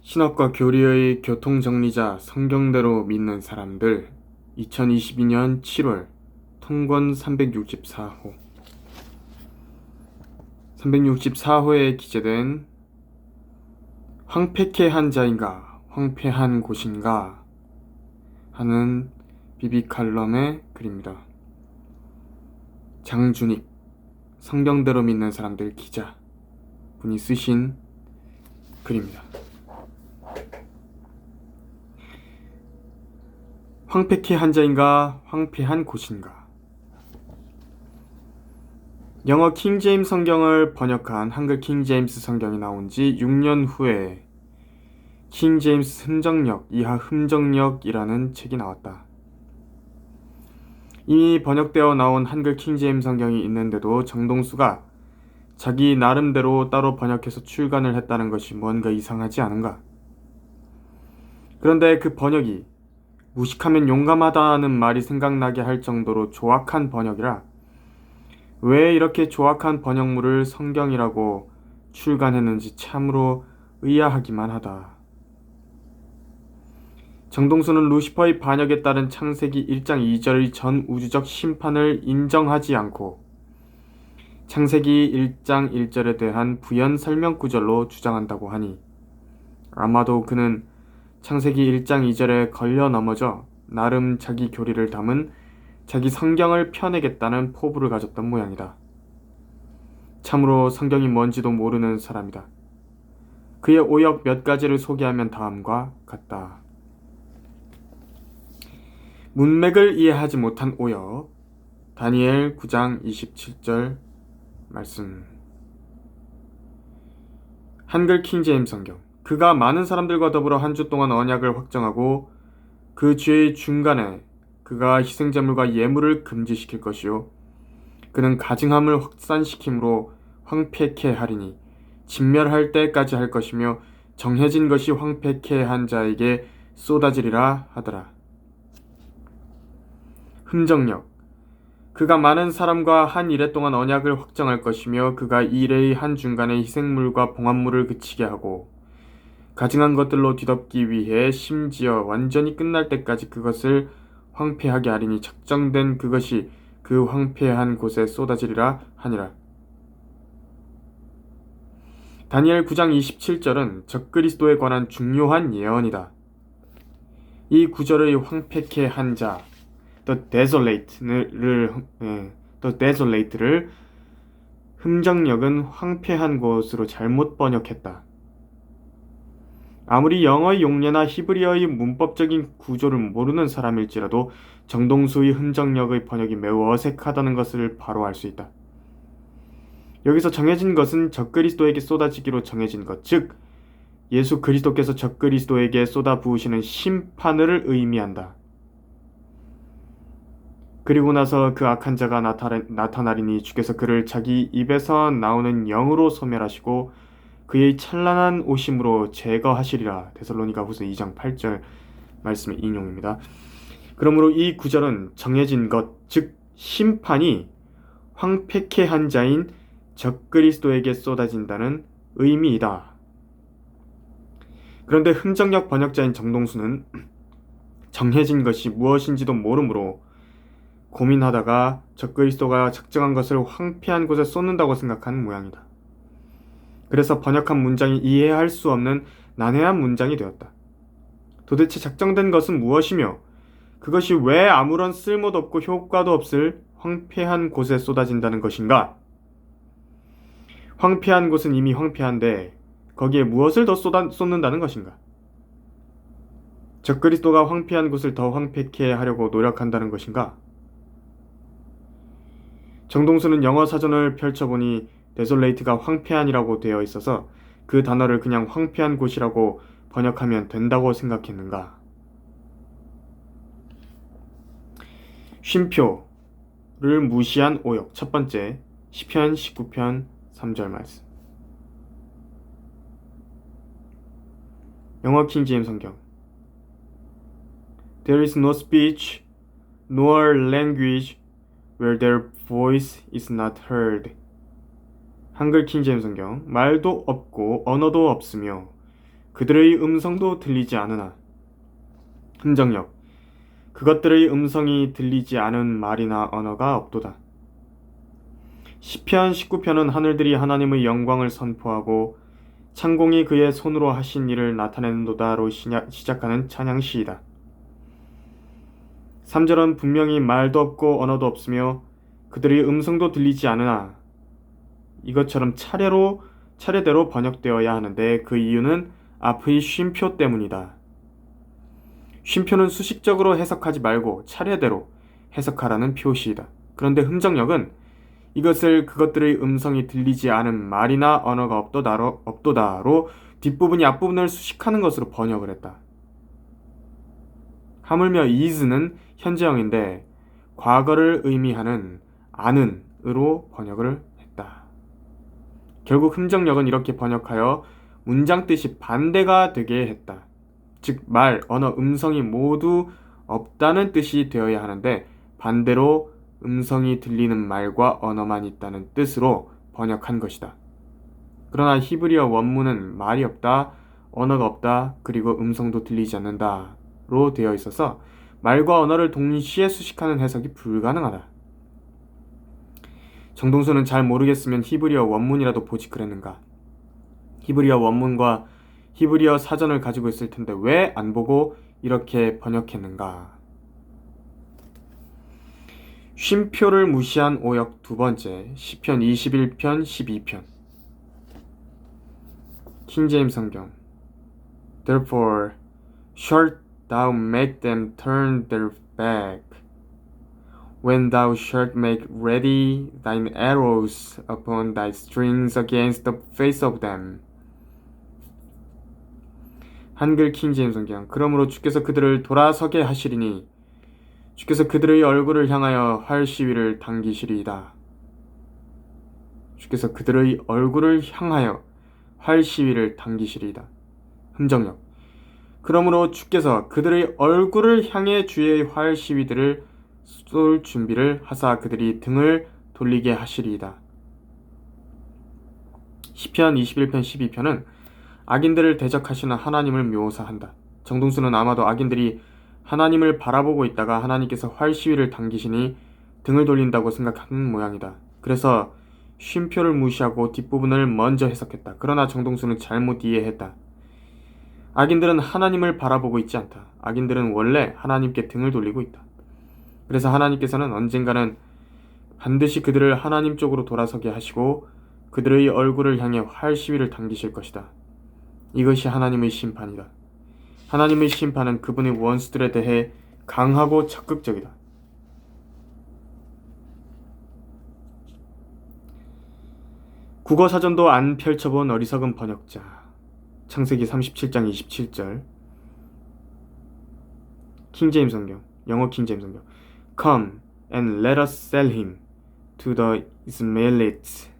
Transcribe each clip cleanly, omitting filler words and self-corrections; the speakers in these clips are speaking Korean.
신학과 교리의 교통정리자 성경대로 믿는 사람들 2022년 7월 통권 364호 364호에 기재된 황폐케한 자인가 황폐한 곳인가 하는 비비칼럼의 글입니다. 장준익 성경대로 믿는 사람들 기자 분이 쓰신 글입니다. 황폐케한 자인가 황폐한 곳인가. 영어 킹제임스 성경을 번역한 한글 킹제임스 성경이 나온 지 6년 후에 킹제임스 흠정역 이하 흠정역이라는 책이 나왔다. 이미 번역되어 나온 한글 킹제임스 성경이 있는데도 정동수가 자기 나름대로 따로 번역해서 출간을 했다는 것이 뭔가 이상하지 않은가? 그런데 그 번역이 무식하면 용감하다는 말이 생각나게 할 정도로 조악한 번역이라 왜 이렇게 조악한 번역물을 성경이라고 출간했는지 참으로 의아하기만 하다. 정동수는 루시퍼의 반역에 따른 창세기 1장 2절의 전 우주적 심판을 인정하지 않고 창세기 1장 1절에 대한 부연 설명 구절로 주장한다고 하니 아마도 그는 창세기 1장 2절에 걸려 넘어져 나름 자기 교리를 담은 자기 성경을 펴내겠다는 포부를 가졌던 모양이다. 참으로 성경이 뭔지도 모르는 사람이다. 그의 오역 몇 가지를 소개하면 다음과 같다. 문맥을 이해하지 못한 오역. 다니엘 9장 27절 말씀. 한글 킹제임스 성경. 그가 많은 사람들과 더불어 한 주 동안 언약을 확정하고 그 주의 중간에 그가 희생제물과 예물을 금지시킬 것이요 그는 가증함을 확산시킴으로 황폐케 하리니 진멸할 때까지 할 것이며 정해진 것이 황폐케 한 자에게 쏟아지리라 하더라. 흠정력. 그가 많은 사람과 한 이래 동안 언약을 확정할 것이며 그가 이래의 한 중간에 희생물과 봉합물을 그치게 하고 가증한 것들로 뒤덮기 위해 심지어 완전히 끝날 때까지 그것을 황폐하게 하리니 작정된 그것이 그 황폐한 곳에 쏟아지리라 하니라. 다니엘 9장 27절은 적그리스도에 관한 중요한 예언이다. 이 구절의 황폐케 한 자, the desolate를 흠정역은 황폐한 곳으로 잘못 번역했다. 아무리 영어의 용례나 히브리어의 문법적인 구조를 모르는 사람일지라도 정동수의 흠정역의 번역이 매우 어색하다는 것을 바로 알 수 있다. 여기서 정해진 것은 적그리스도에게 쏟아지기로 정해진 것, 즉 예수 그리스도께서 적그리스도에게 쏟아 부으시는 심판을 의미한다. 그리고 나서 그 악한 자가 나타나리니 주께서 그를 자기 입에서 나오는 영으로 소멸하시고 그의 찬란한 오심으로 제거하시리라. 데살로니가후서 2장 8절 말씀의 인용입니다. 그러므로 이 구절은 정해진 것, 즉 심판이 황폐케 한 자인 적그리스도에게 쏟아진다는 의미이다. 그런데 흠정역 번역자인 정동수는 정해진 것이 무엇인지도 모르므로 고민하다가 적그리스도가 작정한 것을 황폐한 곳에 쏟는다고 생각하는 모양이다. 그래서 번역한 문장이 이해할 수 없는 난해한 문장이 되었다. 도대체 작정된 것은 무엇이며 그것이 왜 아무런 쓸모도 없고 효과도 없을 황폐한 곳에 쏟아진다는 것인가? 황폐한 곳은 이미 황폐한데 거기에 무엇을 더 쏟는다는 것인가? 적그리스도가 황폐한 곳을 더 황폐케 하려고 노력한다는 것인가? 정동수는 영어 사전을 펼쳐보니 desolate가 황폐한이라고 되어 있어서 그 단어를 그냥 황폐한 곳이라고 번역하면 된다고 생각했는가? 쉼표를 무시한 오역. 첫 번째, 시편 19편 3절 말씀. 영어 킹제임스 성경. There is no speech nor language where their voice is not heard. 한글 킹제임스 성경. 말도 없고 언어도 없으며 그들의 음성도 들리지 않으나. 흥정역. 그것들의 음성이 들리지 않은 말이나 언어가 없도다. 시편 19편은 하늘들이 하나님의 영광을 선포하고 창공이 그의 손으로 하신 일을 나타내는도다로 시작하는 찬양시이다. 3절은 분명히 말도 없고 언어도 없으며 그들의 음성도 들리지 않으나 이것처럼 차례대로 번역되어야 하는데 그 이유는 앞의 쉼표 때문이다. 쉼표는 수식적으로 해석하지 말고 차례대로 해석하라는 표시이다. 그런데 흥정역은 이것을 그것들의 음성이 들리지 않은 말이나 언어가 없도다로 뒷부분이 앞부분을 수식하는 것으로 번역을 했다. 하물며 is는 현재형인데 과거를 의미하는 아는으로 번역을 했다. 결국 흥정역은 이렇게 번역하여 문장 뜻이 반대가 되게 했다. 즉 말, 언어, 음성이 모두 없다는 뜻이 되어야 하는데 반대로 음성이 들리는 말과 언어만 있다는 뜻으로 번역한 것이다. 그러나 히브리어 원문은 말이 없다, 언어가 없다, 그리고 음성도 들리지 않는다로 되어 있어서 말과 언어를 동시에 수식하는 해석이 불가능하다. 정동수는 잘 모르겠으면 히브리어 원문이라도 보지 그랬는가? 히브리어 원문과 히브리어 사전을 가지고 있을 텐데 왜 안 보고 이렇게 번역했는가? 쉼표를 무시한 오역 두 번째, 시편 21편, 12편. 킹제임스 성경. Therefore, shalt thou make them turn their back, when thou shalt make ready thine arrows upon thy strings against the face of them. 한글 킹제임스 성경. 그러므로 주께서 그들을 돌아서게 하시리니 주께서 그들의 얼굴을 향하여 활 시위를 당기시리이다. 주께서 그들의 얼굴을 향하여 활 시위를 당기시리이다. 흥정역. 그러므로 주께서 그들의 얼굴을 향해 주의 활 시위들을 쏠 준비를 하사 그들이 등을 돌리게 하시리이다. 시편 21편 12편은 악인들을 대적하시는 하나님을 묘사한다. 정동수는 아마도 악인들이 하나님을 바라보고 있다가 하나님께서 활 시위를 당기시니 등을 돌린다고 생각하는 모양이다. 그래서 쉼표를 무시하고 뒷부분을 먼저 해석했다. 그러나 정동수는 잘못 이해했다. 악인들은 하나님을 바라보고 있지 않다. 악인들은 원래 하나님께 등을 돌리고 있다. 그래서 하나님께서는 언젠가는 반드시 그들을 하나님 쪽으로 돌아서게 하시고 그들의 얼굴을 향해 활 시위를 당기실 것이다. 이것이 하나님의 심판이다. 하나님의 심판은 그분의 원수들에 대해 강하고 적극적이다. 국어사전도 안 펼쳐본 어리석은 번역자. 창세기 37장 27절. 킹제임스 성경. 영어 킹제임스 성경. Come and let us sell him to the Ishmaelites,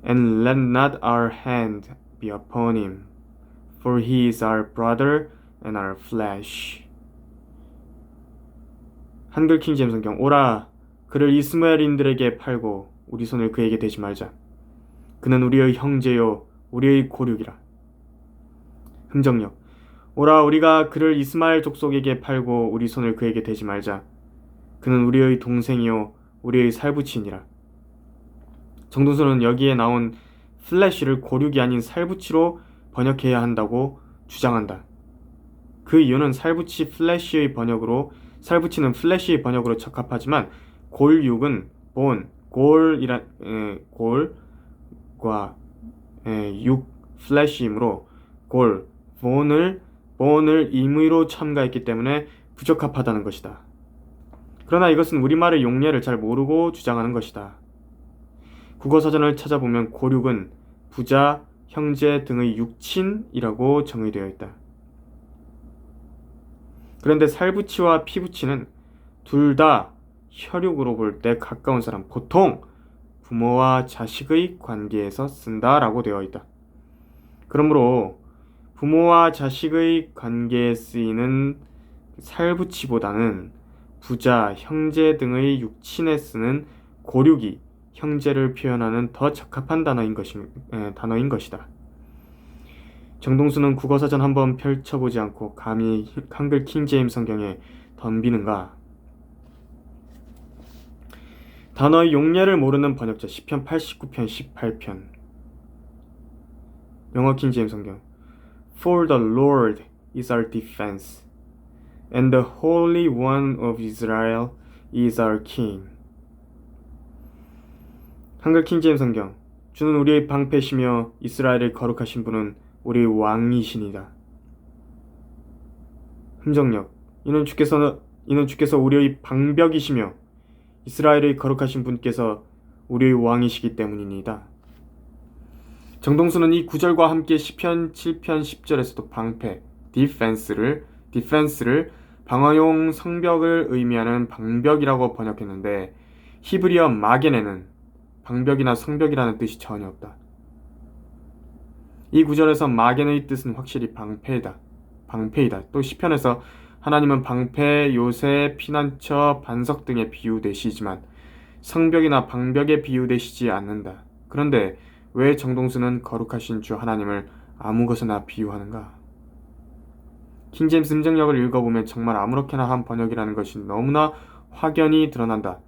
and let not our hand be upon him, for he is our brother and our flesh. 한글 킹제임스 성경. 오라, 그를 이스마엘인들에게 팔고 우리 손을 그에게 대지 말자. 그는 우리의 형제요 우리의 고륙이라. 흥정역. 오라, 우리가 그를 이스마엘 족속에게 팔고 우리 손을 그에게 대지 말자. 그는 우리의 동생이요 우리의 살부치니라. 정동수는 여기에 나온 플래시를 고륙이 아닌 살부치로 번역해야 한다고 주장한다. 그 이유는 살부치는 플래시의 번역으로 적합하지만 골육은 골과 육 플래시이므로 본을 임의로 첨가했기 때문에 부적합하다는 것이다. 그러나 이것은 우리말의 용례를 잘 모르고 주장하는 것이다. 국어사전을 찾아보면 고륙은 부자, 형제 등의 육친이라고 정의되어 있다. 그런데 살부치와 피부치는 둘 다 혈육으로 볼 때 가까운 사람, 보통 부모와 자식의 관계에서 쓴다라고 되어 있다. 그러므로 부모와 자식의 관계에 쓰이는 살부치보다는 부자, 형제 등의 육친에 쓰는 고륙이 형제를 표현하는 더 적합한 단어인 것이다. 정동수는 국어사전 한번 펼쳐보지 않고 감히 한글 킹제임스 성경에 덤비는가? 단어의 용례를 모르는 번역자 시편 89편 18편 영어 킹제임스 성경 For the Lord is our defense and the Holy One of Israel is our King. 한글 킹제임스 성경 주는 우리의 방패시며 이스라엘을 거룩하신 분은 우리의 왕이시니다. 흠정역 이는 주께서 우리의 방벽이시며 이스라엘의 거룩하신 분께서 우리의 왕이시기 때문입니다. 정동수는 이 구절과 함께 시편 7편 10절에서도 방패, 디펜스를 방어용 성벽을 의미하는 방벽이라고 번역했는데 히브리어 마게네는 방벽이나 성벽이라는 뜻이 전혀 없다. 이 구절에서 마겐의 뜻은 확실히 방패이다. 또 시편에서 하나님은 방패, 요새, 피난처, 반석 등에 비유되시지만 성벽이나 방벽에 비유되시지 않는다. 그런데 왜 정동수는 거룩하신 주 하나님을 아무 것이나 비유하는가? 킹제임스 흠정역을 읽어보면 정말 아무렇게나 한 번역이라는 것이 너무나 확연히 드러난다.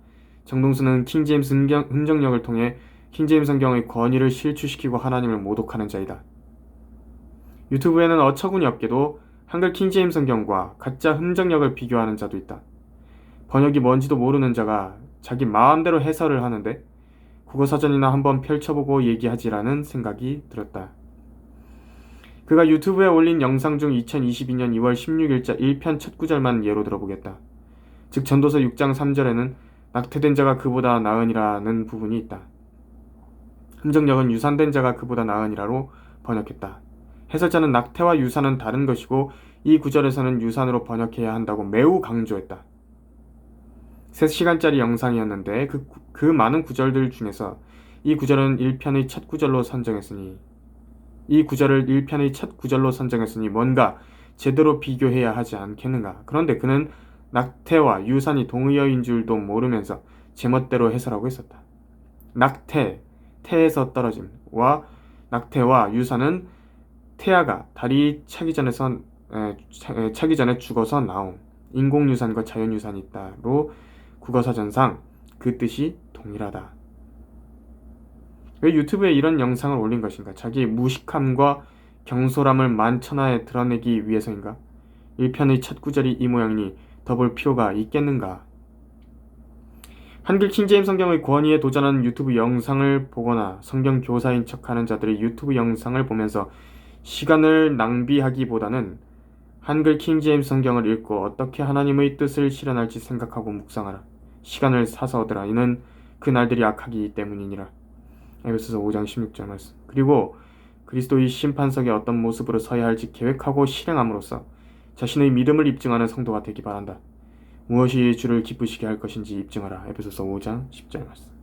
정동수는 킹제임스 흠정역을 통해 킹제임스 성경의 권위를 실추시키고 하나님을 모독하는 자이다. 유튜브에는 어처구니 없게도 한글 킹제임스 성경과 가짜 흠정역을 비교하는 자도 있다. 번역이 뭔지도 모르는 자가 자기 마음대로 해설을 하는데 국어사전이나 한번 펼쳐보고 얘기하지라는 생각이 들었다. 그가 유튜브에 올린 영상 중 2022년 2월 16일자 1편 첫 구절만 예로 들어보겠다. 즉 전도서 6장 3절에는 낙태된 자가 그보다 나으니라는 부분이 있다. 흠정역은 유산된 자가 그보다 나으니라로 번역했다. 해설자는 낙태와 유산은 다른 것이고 이 구절에서는 유산으로 번역해야 한다고 매우 강조했다. 3시간짜리 영상이었는데 그 많은 구절들 중에서 이 구절은 1편의 첫 구절로 선정했으니 뭔가 제대로 비교해야 하지 않겠는가. 그런데 그는 낙태와 유산이 동의어인 줄도 모르면서 제멋대로 해설하고 있었다. 낙태, 태에서 떨어짐과 낙태와 유산은 태아가 다리 차기 전에 죽어서 나옴, 인공유산과 자연유산이 있다로 국어사전상 그 뜻이 동일하다. 왜 유튜브에 이런 영상을 올린 것인가? 자기의 무식함과 경솔함을 만천하에 드러내기 위해서인가? 1편의 첫 구절이 이 모양이니 더 볼 필요가 있겠는가? 한글 킹제임스 성경의 권위에 도전하는 유튜브 영상을 보거나 성경 교사인 척하는 자들의 유튜브 영상을 보면서 시간을 낭비하기보다는 한글 킹제임스 성경을 읽고 어떻게 하나님의 뜻을 실현할지 생각하고 묵상하라. 시간을 사서 얻으라. 이는 그 날들이 악하기 때문이니라. 에베소서 5장 16절 말씀. 그리고 그리스도의 심판석에 어떤 모습으로 서야 할지 계획하고 실행함으로써 자신의 믿음을 입증하는 성도가 되기 바란다. 무엇이 주를 기쁘시게 할 것인지 입증하라. 에베소서 5장 10절 말씀.